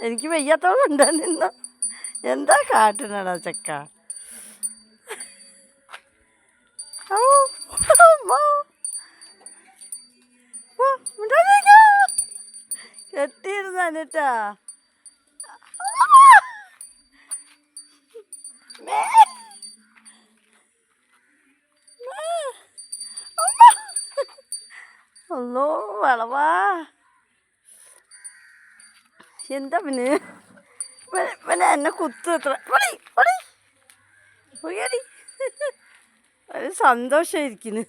എനിക്ക് വയ്യാത്തോളുണ്ടോ നിന്നു എന്താ കാട്ടണടാ ചക്ക കെട്ടിയിരുന്നിട്ടാ അല്ലോ വളവാ എന്താ പിന്നെ എന്നെ കുത്തു എത്ര പോയടി ഒരു സന്തോഷമായിരിക്കുന്നു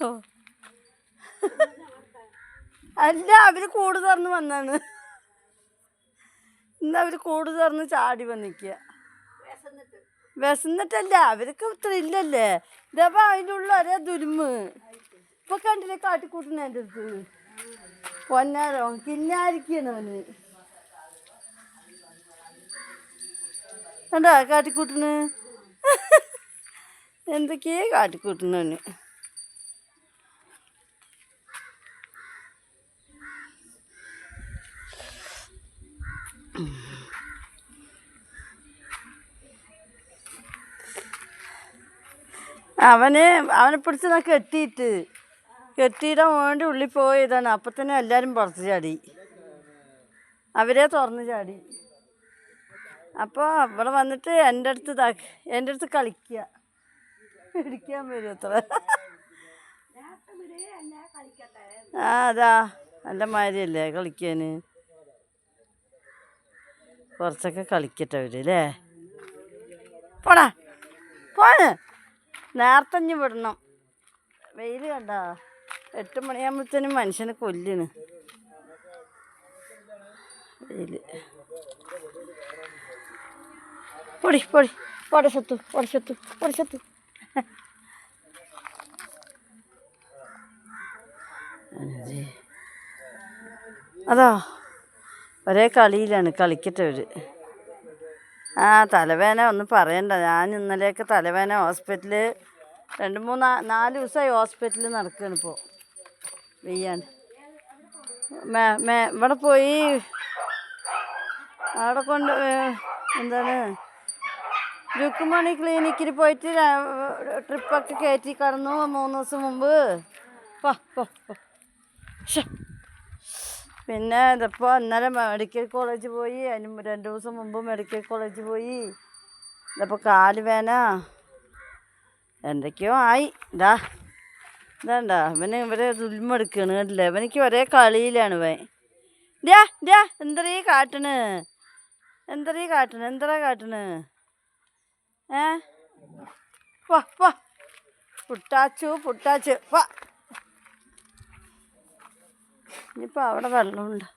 ഓ അല്ല അവർ കൂട് തുറന്ന് വന്നാണ് ഇന്ന് അവർ കൂട് തുറന്ന് ചാടി വന്നിക്കുക വിശന്നിട്ടല്ല അവർക്ക് ത്രില്ലല്ലേ ഇതപ്പോൾ അതിൻ്റെ ഉള്ളിൽ ഒരേ ദുരുമ്പ് ഇപ്പൊ കണ്ടില്ലേ കാട്ടിക്കൂട്ടുന്ന എൻ്റെ അടുത്ത് പൊന്നാരോ കിന്നാരിക്കാണ് അവന് കണ്ടാ കാട്ടിക്കൂട്ടിന് എന്തൊക്കെയാ കാട്ടിക്കൂട്ടുന്നവന് അവനെ പിടിച്ച് കെട്ടിയിടാൻ വേണ്ടി ഉള്ളിൽ പോയതാണ്. അപ്പം തന്നെ എല്ലാവരും പുറത്ത് ചാടി, അവരെ തുറന്ന് ചാടി. അപ്പോൾ ഇവിടെ വന്നിട്ട് എൻ്റെ അടുത്ത് കളിക്കുക, ഇടിക്കാൻ വരും അത്ര. അതാ എൻ്റെ മാതിരിയല്ലേ കളിക്കാൻ, കുറച്ചൊക്കെ കളിക്കട്ടെ അവർ അല്ലേ. പോടാ പോണ്, നേരത്തെ ഇഞ്ഞ് വിടണം. വെയിൽ കണ്ട 8 മണിയാകുമ്പോഴത്തേനും മനുഷ്യനെ കൊല്ലുന്നു വെയിൽ. പൊടി സത്തു അതാ ഒരേ കളിയിലാണ്, കളിക്കട്ടെ അവർ. തലവേദന ഒന്നും പറയണ്ട. ഞാൻ ഇന്നലെയൊക്കെ തലവേദന ഹോസ്പിറ്റലിൽ 2-3-4 ദിവസമായി ഹോസ്പിറ്റലിൽ നടക്കുകയാണ്. ഇപ്പോൾ വെയ്യാണ്. ഇവിടെ പോയി അവിടെ കൊണ്ട് എന്താണ് രുക്കുമണി ക്ലിനിക്കിൽ പോയിട്ട് ട്രിപ്പൊക്കെ കയറ്റി കടന്നു 3 ദിവസം മുമ്പ്. പിന്നെ ഇതിപ്പോൾ ഇന്നലെ മെഡിക്കൽ കോളേജ് പോയി, അതിന് 2 ദിവസം മുമ്പ് മെഡിക്കൽ കോളേജ് പോയി. ഇതിപ്പോൾ കാല് വേന എന്തൊക്കെയോ ആയി. ഇതാണ്ട ഇവരെ ദുൽമെടുക്കുകയാണ്, കണ്ടില്ലേ. ഇവനിക്ക് ഒരേ കളിയിലാണ് ഇവൻ. എന്തരീ കാട്ടണ് എന്തരാ കാട്ടണ് പുട്ടാച്ചു വാ. ഇനിയിപ്പോൾ അവിടെ വെള്ളമുണ്ടാ?